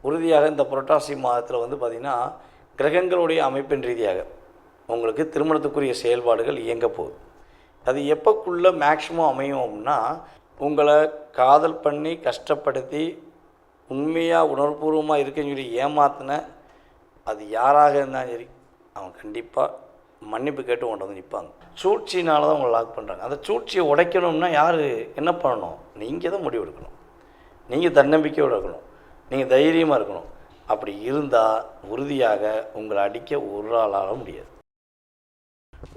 உறுதியாக இந்த புரட்டாசி மாதத்தில் வந்து பார்த்திங்கன்னா கிரகங்களுடைய அமைப்பின் ரீதியாக உங்களுக்கு திருமணத்துக்குரிய செயல்பாடுகள் இயங்க போகுது. அது எப்போக்குள்ளே மேக்ஸிமம் அமையும் அப்படின்னா, உங்களை காதல் பண்ணி கஷ்டப்படுத்தி உண்மையாக உணர்வுபூர்வமாக இருக்குன்னு சொல்லி ஏமாத்தின அது யாராக இருந்தாலும் சரி, அவங்க கண்டிப்பாக மன்னிப்பு கேட்டு கொண்டு வந்து நிற்பாங்க. சூழ்ச்சினால தான் உங்களை லாக் பண்ணுறாங்க. அந்த சூழ்ச்சியை உடைக்கணும்னா யார் என்ன பண்ணணும்? நீங்கள் தான் முடிவு எடுக்கணும். நீங்கள் தன்னம்பிக்கையோடு இருக்கணும், நீங்கள் தைரியமாக இருக்கணும். அப்படி இருந்தால் உறுதியாக உங்களை அடிக்க ஒரு ஆளால முடியாது.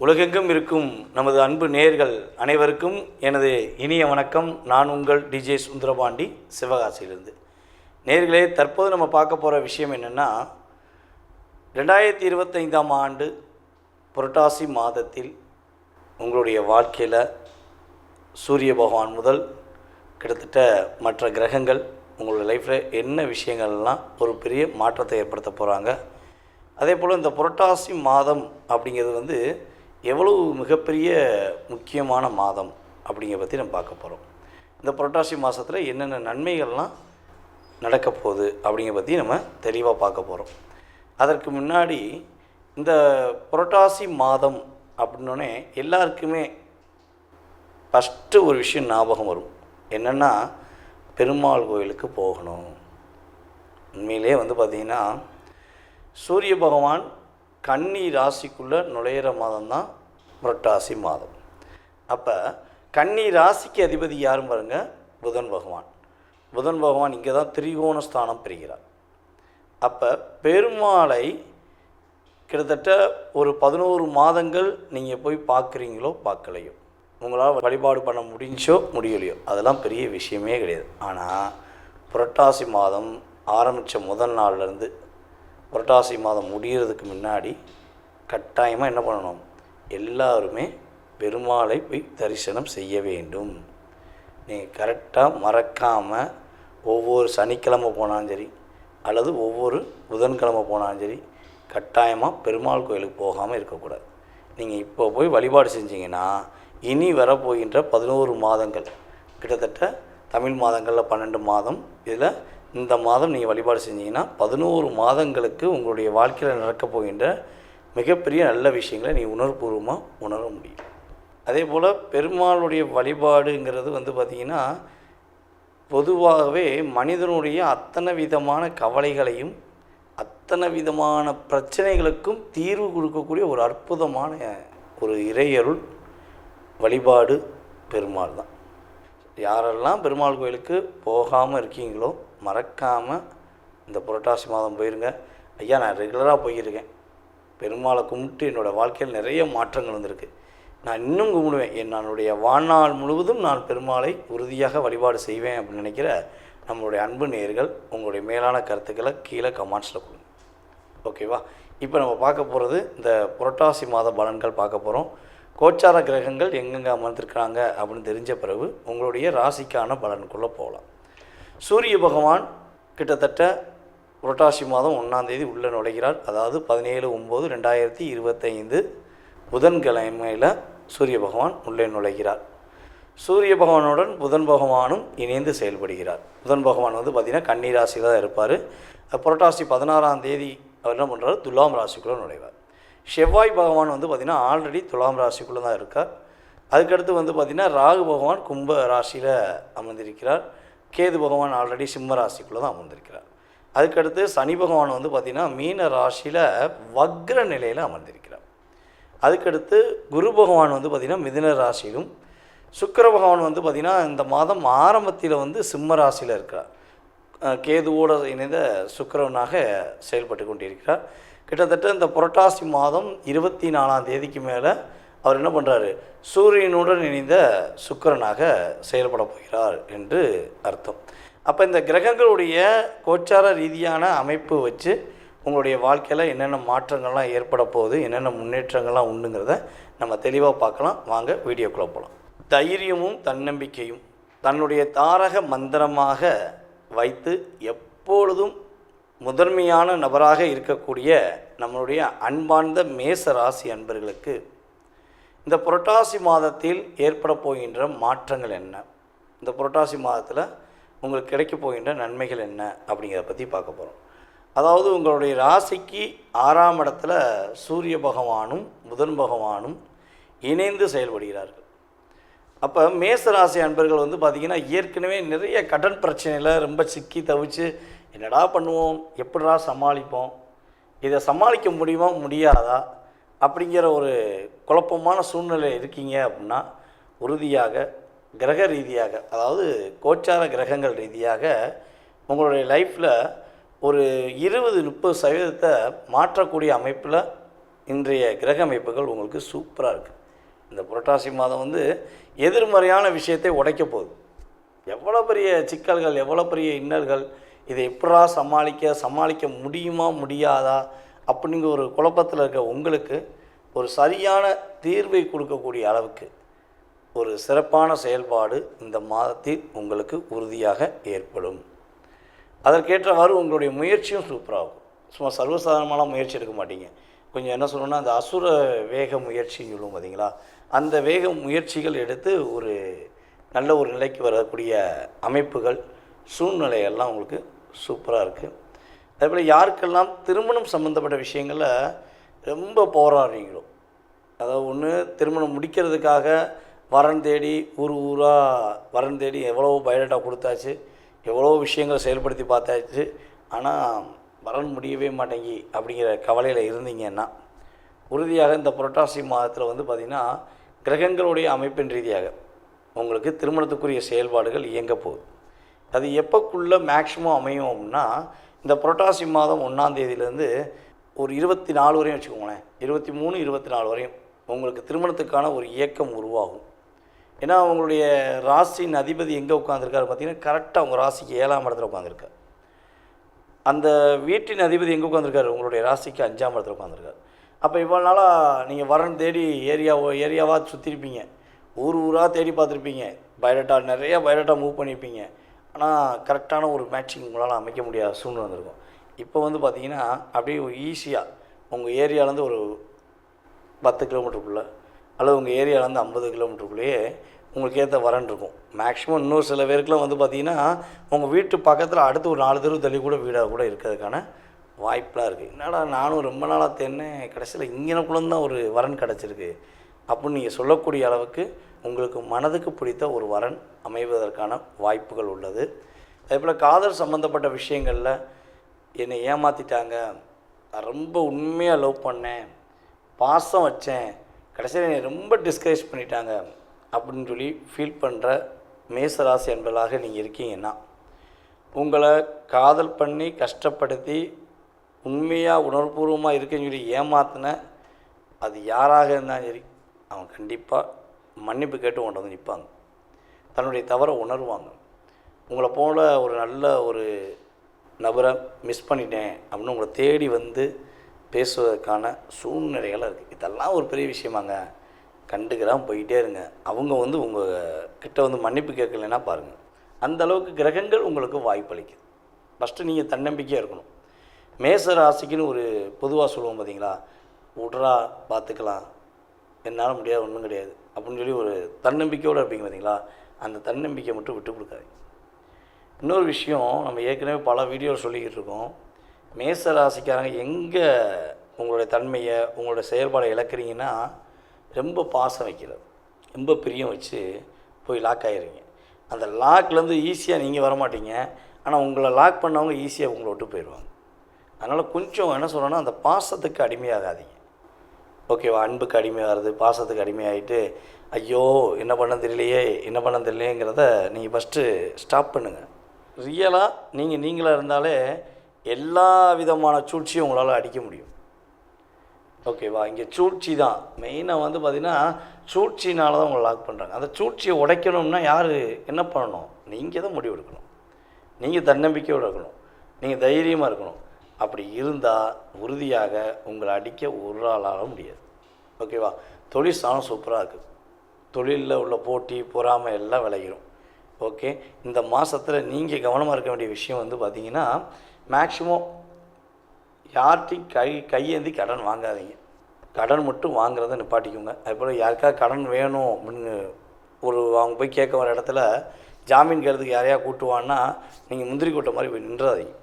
உலகெங்கும் இருக்கும் நமது அன்பு நேயர்கள் அனைவருக்கும் எனது இனிய வணக்கம். நான் உங்கள் டிஜே சுந்தரபாண்டி, சிவகாசியிலிருந்து. நேயர்களே, தற்போது நம்ம பார்க்க போகிற விஷயம் என்னென்னா, 2025ஆம் ஆண்டு புரட்டாசி மாதத்தில் உங்களுடைய வாழ்க்கையில் சூரிய பகவான் முதல் கிட்டத்தட்ட மற்ற கிரகங்கள் உங்களுடைய லைஃப்பில் என்ன விஷயங்கள்லாம் ஒரு பெரிய மாற்றத்தை ஏற்படுத்த போகிறாங்க. அதே போல் இந்த புரட்டாசி மாதம் அப்படிங்கிறது வந்து எவ்வளவு மிகப்பெரிய முக்கியமான மாதம் அப்படிங்கிறத பற்றி நம்ம பார்க்க போகிறோம். இந்த புரட்டாசி மாதத்தில் என்னென்ன நன்மைகள்லாம் நடக்க போகுது அப்படிங்கிறத பற்றி நம்ம தெளிவாக பார்க்க போகிறோம். அதற்கு முன்னாடி இந்த புரட்டாசி மாதம் அப்படின்னோடனே எல்லாருக்குமே ஃபஸ்ட்டு ஒரு விஷயம் ஞாபகம் வரும். என்னென்னா, பெருமாள் கோயிலுக்கு போகணும். உண்மையிலே வந்து பார்த்திங்கன்னா, சூரிய பகவான் கன்னி ராசிக்குள்ளே நுழையிற மாதம்தான் புரட்டாசி மாதம். அப்போ கன்னி ராசிக்கு அதிபதி யாரும் பாருங்கள், புதன் பகவான். புதன் பகவான் இங்கே தான் திரிகோண ஸ்தானம் பெறுகிறார். அப்போ பெருமாளை கிட்டத்தட்ட ஒரு 11 மாதங்கள் நீங்கள் போய் பார்க்குறீங்களோ பார்க்கலையோ, உங்களால் வழிபாடு பண்ண முடிஞ்சோ முடியலையோ, அதெல்லாம் பெரிய விஷயமே கிடையாது. ஆனால் புரட்டாசி மாதம் ஆரம்பித்த முதல் நாள்லேருந்து புரட்டாசி மாதம் முடிகிறதுக்கு முன்னாடி கட்டாயமாக என்ன பண்ணணும்? எல்லாருமே பெருமாளை போய் தரிசனம் செய்ய வேண்டும். நீங்கள் கரெக்டாக மறக்காமல் ஒவ்வொரு சனிக்கிழமை போனாலும் சரி, அல்லது ஒவ்வொரு புதன்கிழமை போனாலும் சரி, கட்டாயமாக பெருமாள் கோயிலுக்கு போகாமல் இருக்கக்கூடாது. நீங்கள் இப்போ போய் வழிபாடு செஞ்சீங்கன்னா இனி வரப்போகின்ற 11 மாதங்கள், கிட்டத்தட்ட தமிழ் மாதங்களில் 12 மாதம், இதில் இந்த மாதம் நீங்கள் வழிபாடு செஞ்சீங்கன்னா 11 மாதங்களுக்கு உங்களுடைய வாழ்க்கையில் நடக்கப் போகின்ற மிகப்பெரிய நல்ல விஷயங்களை நீங்கள் உணர்வுபூர்வமாக உணர முடியும். அதே போல் பெருமாளுடைய வழிபாடுங்கிறது வந்து பார்த்திங்கன்னா, பொதுவாகவே மனிதனுடைய அத்தனை விதமான கவலைகளையும் அத்தனை விதமான பிரச்சனைகளுக்கும் தீர்வு கொடுக்கக்கூடிய ஒரு அற்புதமான ஒரு இறையருள் வழிபாடு பெருமாள் தான். யாரெல்லாம் பெருமாள் கோயிலுக்கு போகாமல் இருக்கீங்களோ மறக்காமல் இந்த புரட்டாசி மாதம் போயிருங்க. ஐயா, நான் ரெகுலராக போயிருக்கேன், பெருமாளை கும்பிட்டு என்னோடய வாழ்க்கையில் நிறைய மாற்றங்கள் வந்திருக்கு, நான் இன்னும் கும்பிடுவேன், என்னுடைய வாழ்நாள் முழுவதும் நான் பெருமாளை உறுதியாக வழிபாடு செய்வேன் அப்படின்னு நினைக்கிற நம்மளுடைய அன்பு நேயர்கள் உங்களுடைய மேலான கருத்துக்களை கீழே கமெண்ட்ஸில் கொடுங்க. ஓகேவா? இப்போ நம்ம பார்க்க போகிறது இந்த புரட்டாசி மாத பலன்கள் பார்க்க போகிறோம். கோச்சார கிரகங்கள் எங்கெங்கே அமர்ந்திருக்கிறாங்க அப்படின்னு தெரிஞ்ச பிறகு உங்களுடைய ராசிக்கான பலனுக்குள்ளே போகலாம். சூரிய பகவான் கிட்டத்தட்ட புரட்டாசி மாதம் 1ஆம் தேதி உள்ளே நுழைகிறார். அதாவது 17/9/2025 புதன்கிழமையில் சூரிய பகவான் உள்ளே நுழைகிறார். சூரிய பகவானுடன் புதன் பகவானும் இணைந்து செயல்படுகிறார். புதன் பகவான் வந்து பார்த்திங்கன்னா கன்னி ராசியில் தான் இருப்பார். புரட்டாசி 16ஆம் தேதி அவர் என்ன பண்ணுறாரு? துலாம் ராசிக்குள்ளே நுழைவார். செவ்வாய் பகவான் வந்து பார்த்திங்கன்னா ஆல்ரெடி துலாம் ராசிக்குள்ளே தான் இருக்கார். அதுக்கடுத்து வந்து பார்த்திங்கன்னா ராகு பகவான் கும்ப ராசியில் அமர்ந்திருக்கிறார். கேது பகவான் ஆல்ரெடி சிம்ம ராசிக்குள்ளே தான் அமர்ந்திருக்கிறார். அதுக்கடுத்து சனி பகவான் வந்து பார்த்திங்கன்னா மீன ராசியில் வக்ர நிலையில் அமர்ந்திருக்கிறார். அதுக்கடுத்து குரு பகவான் வந்து பார்த்திங்கன்னா மிதுன ராசியிலும், சுக்கிர பகவான் வந்து பார்த்திங்கன்னா இந்த மாதம் ஆரம்பத்தில் வந்து சிம்ம ராசியில் இருக்கிறார். கேதுவோடு இணைந்த சுக்கிரவனாக செயல்பட்டு கொண்டிருக்கிறார். கிட்டத்தட்ட இந்த புரட்டாசி மாதம் 24ஆம் தேதிக்கு மேலே அவர் என்ன பண்ணுறாரு? சூரியனுடன் இணைந்த சுக்கிரனாக செயல்பட போகிறார் என்று அர்த்தம். அப்போ இந்த கிரகங்களுடைய கோச்சார ரீதியான அமைப்பு வச்சு உங்களுடைய வாழ்க்கையில் என்னென்ன மாற்றங்கள்லாம் ஏற்பட போகுது, என்னென்ன முன்னேற்றங்கள்லாம் உண்டுங்கிறத நம்ம தெளிவாக பார்க்கலாம். வாங்க வீடியோக்குள்ளே போகலாம். தைரியமும் தன்னம்பிக்கையும் தன்னுடைய தாரக மந்திரமாக வைத்து எப்பொழுதும் முதன்மையான நபராக இருக்கக்கூடிய நம்மளுடைய அன்பார்ந்த மேச ராசி அன்பர்களுக்கு இந்த புரட்டாசி மாதத்தில் ஏற்பட போகின்ற மாற்றங்கள் என்ன? இந்த புரட்டாசி மாதத்தில் உங்களுக்கு கிடைக்க போகின்ற நன்மைகள் என்ன அப்படிங்கிறத பற்றி பார்க்க போகிறோம். அதாவது உங்களுடைய ராசிக்கு 6ஆம் இடத்துல சூரிய பகவானும் புதன் பகவானும் இணைந்து செயல்படுகிறார்கள். அப்போ மேச ராசி அன்பர்கள் வந்து பார்த்திங்கன்னா ஏற்கனவே நிறைய கடன் பிரச்சனையில் ரொம்ப சிக்கி தவிச்சு என்னடா பண்ணுவோம், எப்படிடா சமாளிப்போம், இதை சமாளிக்க முடியுமா முடியாதா அப்படிங்கிற ஒரு குழப்பமான சூழ்நிலை இருக்கீங்க அப்படின்னா உறுதியாக கிரக ரீதியாக, அதாவது கோச்சார கிரகங்கள் ரீதியாக உங்களுடைய லைஃப்பில் ஒரு 20-30% மாற்றக்கூடிய அமைப்பில் இன்றைய கிரக அமைப்புகள் உங்களுக்கு சூப்பராக இருக்குது. இந்த புரட்டாசி மாதம் வந்து எதிர்மறையான விஷயத்தை உடைக்க போகுது. எவ்வளோ பெரிய சிக்கல்கள், எவ்வளோ பெரிய இன்னல்கள், இதை எப்படா சமாளிக்க முடியுமா முடியாதா அப்படிங்கிற ஒரு குழப்பத்தில் இருக்க உங்களுக்கு ஒரு சரியான தீர்வை கொடுக்கக்கூடிய அளவுக்கு ஒரு சிறப்பான செயல்பாடு இந்த மாதத்தில் உங்களுக்கு உறுதியாக ஏற்படும். அதற்கேற்றவாறு உங்களுடைய முயற்சியும் சூப்பராகும். சும்மா சர்வசாதாரணமான முயற்சி எடுக்க மாட்டீங்க. கொஞ்சம் என்ன சொல்லணும்னா அந்த அசுர வேக முயற்சின்னு சொல்லுவோம் பார்த்தீங்களா, அந்த வேக முயற்சிகள் எடுத்து ஒரு நல்ல ஒரு நிலைக்கு வரக்கூடிய அமைப்புகள் சூழ்நிலையெல்லாம் உங்களுக்கு சூப்பராக இருக்குது. அதேபோல் யாருக்கெல்லாம் திருமணம் சம்மந்தப்பட்ட விஷயங்களில் ரொம்ப போராடுறீங்களோ, அதாவது ஒன்று திருமணம் முடிக்கிறதுக்காக வரன் தேடி ஊராக வரன் தேடி எவ்வளோ பயோடேட்டா கொடுத்தாச்சு, எவ்வளோ விஷயங்கள் செயல்படுத்தி பார்த்தாச்சு, ஆனால் வரன் முடியவே மாட்டேங்கி அப்படிங்கிற கவலையில் இருந்தீங்கன்னா உறுதியாக இந்த புரட்டாசி மாதத்தில் வந்து பார்த்திங்கன்னா கிரகங்களுடைய அமைப்பின் ரீதியாக உங்களுக்கு திருமணத்துக்குரிய செயல்பாடுகள் இயங்க போகுது. அது எப்போக்குள்ளே மேக்ஸிமம் அமையும் அப்படின்னா இந்த புரட்டாசி மாதம் 1ஆம் தேதியிலேருந்து ஒரு 24 வரையும் வச்சுக்கோங்களேன், 23, 24 வரையும் உங்களுக்கு திருமணத்துக்கான ஒரு இயக்கம் உருவாகும். ஏன்னா உங்களுடைய ராசியின் அதிபதி எங்கே உட்காந்துருக்காரு பார்த்தீங்கன்னா கரெக்டாக உங்கள் ராசிக்கு 7ஆம் இடத்துல உட்காந்துருக்கார். அந்த வீட்டின் அதிபதி எங்கே உட்காந்துருக்காரு, உங்களுடைய ராசிக்கு 5ஆம் இடத்துல உட்காந்துருக்காரு. அப்போ இவ்வளோ நாளாக நீங்கள் வரன் தேடி ஏரியாவாக சுற்றிருப்பீங்க, ஊராக தேடி பார்த்துருப்பீங்க, நிறையா பயோடேட்டா மூவ் பண்ணியிருப்பீங்க, ஆனால் கரெக்டான ஒரு மேட்சிங் உங்களால் அமைக்க முடியாத சூழ்நிலை வந்திருக்கும். இப்போ வந்து பார்த்திங்கன்னா அப்படியே ஈஸியாக உங்கள் ஏரியாவிலேருந்து ஒரு 10 கிலோமீட்டருக்குள்ளே அல்லது உங்கள் ஏரியாவிலேருந்து 50 கிலோமீட்டருக்குள்ளேயே உங்களுக்கு ஏற்ற வரன் இருக்கும். மேக்ஸிமம் இன்னொரு சில பேருக்குலாம் வந்து பார்த்திங்கன்னா உங்கள் வீட்டு பக்கத்தில் அடுத்து ஒரு 4 தெரு தள்ளி கூட வீடாக கூட இருக்கிறதுக்கான வாய்ப்பெலாம் இருக்குது. என்னடா நானும் ரொம்ப நாளாக தேடினேன், கடைசியில் இங்கனக்குள்ளே தான் ஒரு வரன் கிடச்சிருக்கு அப்படின்னு நீங்கள் சொல்லக்கூடிய அளவுக்கு உங்களுக்கு மனதுக்கு பிடித்த ஒரு வரன் அமைவதற்கான வாய்ப்புகள் உள்ளது. அதேபோல் காதல் சம்மந்தப்பட்ட விஷயங்களில் என்னை ஏமாற்றிட்டாங்க, நான் ரொம்ப உண்மையாக லவ் பண்ணேன், பாசம் வச்சேன், கடைசியில் என்னை ரொம்ப டிஸ்கரேஜ் பண்ணிட்டாங்க அப்படின்னு சொல்லி ஃபீல் பண்ணுற மேசராசி என்பதாக நீங்கள் இருக்கீங்கன்னா, உங்களை காதல் பண்ணி கஷ்டப்படுத்தி உண்மையாக உணர்வுபூர்வமாக இருக்குன்னு சொல்லி ஏமாத்தின அது யாராக இருந்தாலும் சரி, அவங்க கண்டிப்பாக மன்னிப்பு கேட்டு உங்கள்கிட்ட வந்து நிற்பாங்க, தன்னுடைய தவறை உணர்வாங்க. உங்களை போல ஒரு நல்ல ஒரு நபரை மிஸ் பண்ணிட்டேன் அப்படின்னு உங்களை தேடி வந்து பேசுவதற்கான சூழ்நிலைகளாக இருக்குது. இதெல்லாம் ஒரு பெரிய விஷயமாங்க, கண்டுக்கிறாமல் போயிட்டே இருங்க. அவங்க வந்து உங்கள் கிட்ட வந்து மன்னிப்பு கேட்கலைன்னா பாருங்கள், அந்தளவுக்கு கிரகங்கள் உங்களுக்கு வாய்ப்பளிக்குது. ஃபஸ்ட்டு நீங்கள் தன்னம்பிக்கையாக இருக்கணும். மேச ராசிக்குன்னு ஒரு பொதுவாக சொல்லுவோம் பார்த்தீங்களா, விட்றா பார்த்துக்கலாம், என்னால் முடியாது ஒன்றும் கிடையாது அப்படின்னு சொல்லி ஒரு தன்னம்பிக்கையோடு இருப்பீங்க பார்த்தீங்களா, அந்த தன்னம்பிக்கை மட்டும் விட்டு கொடுக்காதீங்க. இன்னொரு விஷயம், நம்ம ஏற்கனவே பல வீடியோ சொல்லிக்கிட்டு இருக்கோம், மேச ராசிக்காரங்க எங்கே உங்களுடைய தன்மையை உங்களுடைய செயல்பாடை இழக்கிறீங்கன்னா ரொம்ப பாசம் வைக்கிறது, ரொம்ப பிரியம் வச்சு போய் லாக் ஆகிடுறீங்க. அந்த லாக்லேருந்து ஈஸியாக நீங்கள் வரமாட்டீங்க, ஆனால் உங்களை லாக் பண்ணவங்க ஈஸியாக உங்களை விட்டு போயிடுவாங்க. அதனால் கொஞ்சம் என்ன சொல்கிறேன்னா, அந்த பாசத்துக்கு அடிமையாகாதீங்க. ஓகேவா, அன்புக்கு அடிமையாகிறது, பாசத்துக்கு அடிமையாகிட்டு ஐயோ என்ன பண்ண தெரியலையேங்கிறத நீங்கள் ஃபஸ்ட்டு ஸ்டாப் பண்ணுங்கள். ரியலாக நீங்களாக இருந்தாலே எல்லா விதமான சூழ்ச்சியும் உங்களால் அடிக்க முடியும். ஓகேவா, இங்கே சூழ்ச்சி தான் மெயினாக வந்து பார்த்திங்கன்னா சூழ்ச்சினால தான் உங்களை லாக் பண்ணுறாங்க. அந்த சூழ்ச்சியை உடைக்கணும்னா யார் என்ன பண்ணணும், நீங்கள் தான் முடிவு எடுக்கணும். நீங்கள் தன்னம்பிக்கையோடு இருக்கணும், நீங்கள் தைரியமாக இருக்கணும். அப்படி இருந்தால் உறுதியாக உங்களை அடிக்க ஒரு ஆளாக முடியாது. ஓகேவா, தொழில் ஸ்தானம் சூப்பராக இருக்குது, தொழிலில் உள்ள போட்டி பொறாமை எல்லாம் விளையிடும். ஓகே, இந்த மாதத்தில் நீங்கள் கவனமாக இருக்க வேண்டிய விஷயம் வந்து பார்த்திங்கன்னா, மேக்ஸிமம் யார்கிட்டையும் கையேந்தி கடன் வாங்காதீங்க. கடன் மட்டும் வாங்குறத நிப்பாட்டிக்கோங்க. அதுபோல் யாருக்காவது கடன் வேணும் அப்படின்னு அவங்க போய் கேட்க வர இடத்துல ஜாமீன் கேட்கறதுக்கு யாரையா கூட்டுவான்னா நீங்கள் முந்திரி கொட்டை மாதிரி போய் நின்றாதீங்க.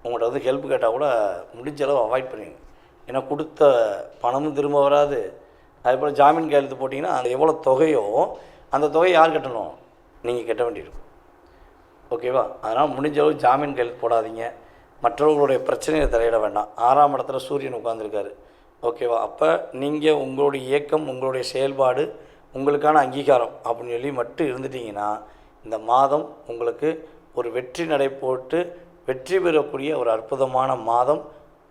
உங்கள்கிட்ட வந்து ஹெல்ப் கேட்டால் கூட முடிஞ்ச அளவு அவாய்ட் பண்ணுவீங்க. ஏன்னா கொடுத்த பணமும் திரும்ப வராது. அதேபோல் ஜாமீன் கையெழுத்து போட்டிங்கன்னா அது எவ்வளோ தொகையோ அந்த தொகையை யார் கட்டணும்? நீங்கள் கட்ட வேண்டியிருக்கும். ஓகேவா? அதனால் முடிஞ்ச அளவு ஜாமீன் கையெழுத்து போடாதீங்க. மற்றவர்களுடைய பிரச்சனையை தலையிட வேண்டாம். 6ஆம் இடத்துல சூரியன் உட்கார்ந்துருக்காரு. ஓகேவா? அப்போ நீங்கள் உங்களுடைய இயக்கம், உங்களுடைய செயல்பாடு, உங்களுக்கான அங்கீகாரம் அப்படின்னு சொல்லி மட்டும் இருந்துட்டிங்கன்னா இந்த மாதம் உங்களுக்கு ஒரு வெற்றி நடை போட்டு வெற்றி பெறக்கூடிய ஒரு அற்புதமான மாதம்.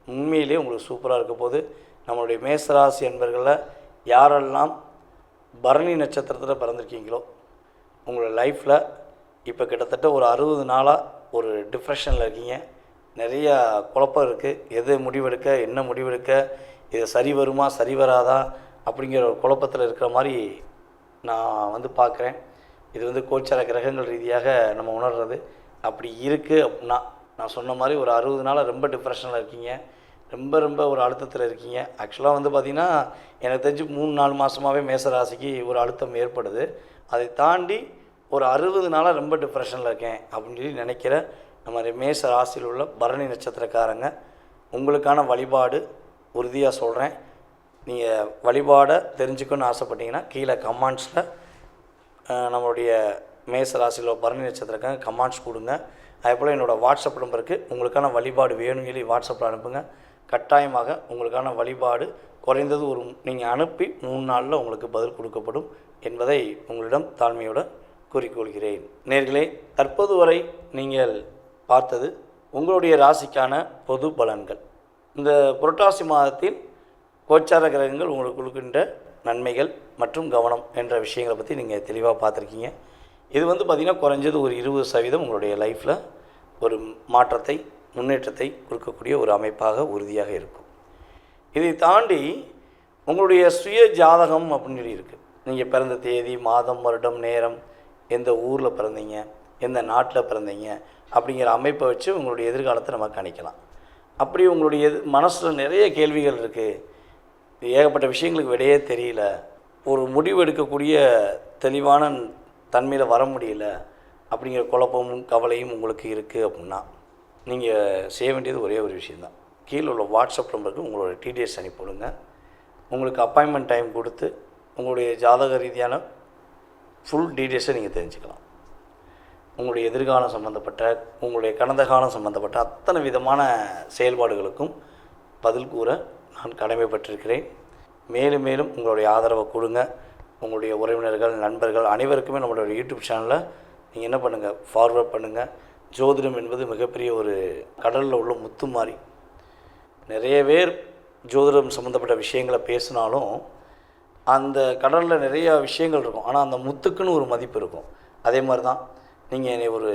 உண்மையிலே உங்களுக்கு சூப்பராக இருக்க போது. நம்மளுடைய மேசராசி என்பர்களில் யாரெல்லாம் பரணி நட்சத்திரத்தில் பிறந்திருக்கீங்களோ உங்களோட லைஃப்பில் இப்போ கிட்டத்தட்ட ஒரு 60 நாளாக ஒரு டிப்ரெஷனில் இருக்கீங்க. நிறையா குழப்பம் இருக்குது. எது முடிவெடுக்க, என்ன முடிவெடுக்க, இது சரி வருமா சரி வராதா அப்படிங்கிற ஒரு குழப்பத்தில் இருக்கிற மாதிரி நான் வந்து பார்க்குறேன். இது வந்து கோச்சார கிரகங்கள் ரீதியாக நம்ம உணர்றது அப்படி இருக்குது. அப்படின்னா நான் சொன்ன மாதிரி ஒரு 60 நாளாக ரொம்ப டிப்ரெஷனில் இருக்கீங்க. ரொம்ப ஒரு அழுத்தத்தில் இருக்கீங்க. ஆக்சுவலாக வந்து பார்த்திங்கன்னா எனக்கு தெரிஞ்சு 3-4 மாதமாகவே மேசராசிக்கு ஒரு அழுத்தம் ஏற்படுது. அதை தாண்டி ஒரு 60 நாளாக ரொம்ப டிப்ரெஷனில் இருக்கேன் அப்படின்னு சொல்லி நினைக்கிற நம்ம மேச ராசியில் உள்ள பரணி நட்சத்திரக்காரங்க உங்களுக்கான வழிபாடு உறுதியாக சொல்கிறேன். நீங்கள் வழிபாடை தெரிஞ்சுக்கணுன்னு ஆசைப்பட்டீங்கன்னா கீழே கமெண்ட்ஸில் நம்மளுடைய மேச ராசியில் உள்ள பரணி நட்சத்திரக்காரங்க கமெண்ட்ஸ் கொடுங்க. அதேபோல் என்னோடய வாட்ஸ்அப் நம்பருக்கு உங்களுக்கான வழிபாடு வேணும்னு சொல்லி வாட்ஸ்அப்பில் அனுப்புங்க. கட்டாயமாக உங்களுக்கான வழிபாடு குறைந்தது நீங்கள் அனுப்பி 3 நாளில் உங்களுக்கு பதில் கொடுக்கப்படும் என்பதை உங்களிடம் தாழ்மையோடு கூறிக்கொள்கிறேன். நேர்களே, தற்போது வரை நீங்கள் பார்த்தது உங்களுடைய ராசிக்கான பொது பலன்கள். இந்த புரட்டாசி மாதத்தில் கோச்சார கிரகங்கள் உங்களுக்கு கொடுக்கின்ற நன்மைகள் மற்றும் கவனம் என்ற விஷயங்களை பற்றி நீங்கள் தெளிவாக பார்த்துருக்கீங்க. இது வந்து பார்த்திங்கன்னா குறைஞ்சது ஒரு 20% உங்களுடைய லைஃப்பில் ஒரு மாற்றத்தை, முன்னேற்றத்தை கொடுக்கக்கூடிய ஒரு அமைப்பாக உறுதியாக இருக்கும். இதை தாண்டி உங்களுடைய சுய ஜாதகம் அப்படின்னு சொல்லி இருக்குது. நீங்கள் பிறந்த தேதி, மாதம், வருடம், நேரம், எந்த ஊரில் பிறந்தீங்க, எந்த நாட்டில் பிறந்தீங்க அப்படிங்கிற அமைப்பை வச்சு உங்களுடைய எதிர்காலத்தை நம்ம கணிக்கலாம். அப்படி உங்களுடைய மனசில் நிறைய கேள்விகள் இருக்குது. ஏகப்பட்ட விஷயங்களுக்கு விடையே தெரியல, ஒரு முடிவு எடுக்கக்கூடிய தெளிவான தன்மையில் வர முடியல அப்படிங்கிற குழப்பமும் கவலையும் உங்களுக்கு இருக்குது அப்படின்னா நீங்கள் செய்ய வேண்டியது ஒரே ஒரு விஷயந்தான். கீழே உள்ள வாட்ஸ்அப் நம்பருக்கு உங்களோட டீட்டெயில்ஸ் அனுப்பிவிடுங்க. உங்களுக்கு அப்பாயின்மெண்ட் டைம் கொடுத்து உங்களுடைய ஜாதக ரீதியான ஃபுல் டீட்டெயில்ஸை நீங்கள் தெரிஞ்சுக்கலாம். உங்களுடைய எதிர்காலம் சம்மந்தப்பட்ட, உங்களுடைய கடந்த காலம் சம்மந்தப்பட்ட அத்தனை விதமான செயல்பாடுகளுக்கும் பதில் கூற நான் கடமைப்பட்டிருக்கிறேன். மேலும் மேலும் உங்களுடைய ஆதரவை கொடுங்க. உங்களுடைய உறவினர்கள், நண்பர்கள் அனைவருக்குமே நம்மளுடைய யூடியூப் சேனலில் நீங்கள் என்ன பண்ணுங்கள், ஃபார்வர்ட் பண்ணுங்கள். ஜோதிடம் என்பது மிகப்பெரிய ஒரு கடலில் உள்ள முத்து மாதிரி. நிறைய பேர் ஜோதிடம் சம்மந்தப்பட்ட விஷயங்களை பேசினாலும் அந்த கடலில் நிறைய விஷயங்கள் இருக்கும். ஆனால் அந்த முத்துக்குன்னு ஒரு மதிப்பு இருக்கும். அதே மாதிரி தான் நீங்கள் என்னை ஒரு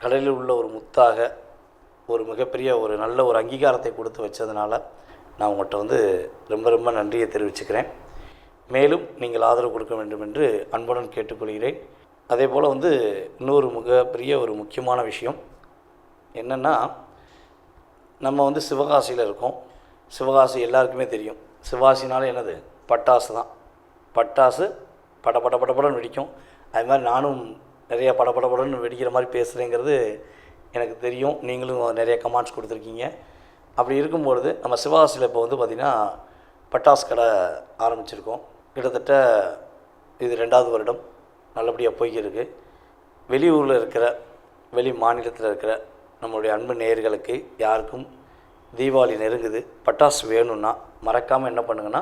கடலில் உள்ள ஒரு முத்தாக, ஒரு மிகப்பெரிய ஒரு நல்ல ஒரு அங்கீகாரத்தை கொடுத்து வச்சதுனால நான் உங்கள்கிட்ட வந்து ரொம்ப நன்றியை தெரிவிச்சுக்கிறேன். மேலும் நீங்கள் ஆதரவு கொடுக்க வேண்டும் என்று அன்புடன் கேட்டுக்கொள்கிறேன். அதே போல் வந்து இன்னொரு மிகப்பெரிய ஒரு முக்கியமான விஷயம் என்னென்னா, நம்ம வந்து சிவகாசியில் இருக்கோம். சிவகாசி எல்லாருக்குமே தெரியும். சிவகாசினாலே என்னது, பட்டாசு தான். பட்டாசு படன்னு வெடிக்கும். அது மாதிரி நானும் நிறையா படன்னு வெடிக்கிற மாதிரி பேசுகிறேங்கிறது எனக்கு தெரியும். நீங்களும் நிறைய கமெண்ட்ஸ் கொடுத்துருக்கீங்க. அப்படி இருக்கும்பொழுது நம்ம சிவகாசியில் இப்போ வந்து பார்த்திங்கன்னா பட்டாசு கடை ஆரம்பிச்சிருக்கோம். கிட்டத்தட்ட இது 2வது வருடம் நல்லபடியாக போய்க்கிருக்கு. வெளியூரில் இருக்கிற, வெளி மாநிலத்தில் இருக்கிற நம்மளுடைய அன்பு நேயர்களுக்கு யாருக்கும் தீபாவளி நெருங்குது, பட்டாசு வேணும்னா மறக்காமல் என்ன பண்ணுங்கன்னா,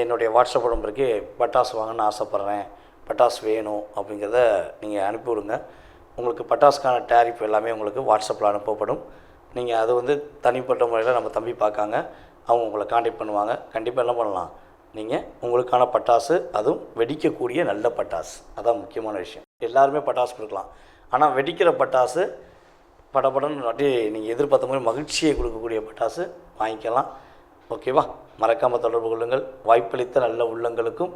என்னுடைய வாட்ஸ்அப் நம்பருக்கு பட்டாசு வாங்கணும்னு ஆசைப்பட்றேன், பட்டாசு வேணும் அப்படிங்கிறத நீங்கள் அனுப்பிவிடுங்க. உங்களுக்கு பட்டாசுக்கான டேரிஃப் எல்லாமே உங்களுக்கு வாட்ஸ்அப்பில் அனுப்பப்படும். நீங்கள் அது வந்து தனிப்பட்ட முறையில் நம்ம தம்பி பார்க்காங்க, அவங்க உங்களை காண்டாக்ட் பண்ணுவாங்க. கண்டிப்பாக என்ன பண்ணலாம், நீங்கள் உங்களுக்கான பட்டாசு, அதுவும் வெடிக்கக்கூடிய நல்ல பட்டாசு, அதான் முக்கியமான விஷயம். எல்லாருமே பட்டாசு கொடுக்கலாம், ஆனால் வெடிக்கிற பட்டாசு படன்னு அப்படியே நீங்கள் எதிர்பார்த்த மாதிரி மகிழ்ச்சியை கொடுக்கக்கூடிய பட்டாசு வாங்கிக்கலாம். ஓகேவா? மறக்காமல் தொடர்பு கொள்ளுங்கள். வாய்ப்பளித்த நல்ல உள்ளங்களுக்கும்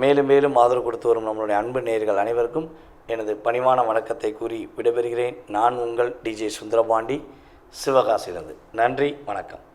மேலும் ஆதரவு கொடுத்து வரும் நம்மளுடைய அன்பு நேயர்கள் அனைவருக்கும் எனது பணிவான வணக்கத்தை கூறி விடைபெறுகிறேன். நான் உங்கள் டிஜே சுந்தரபாண்டி, சிவகாசியிலிருந்து. நன்றி, வணக்கம்.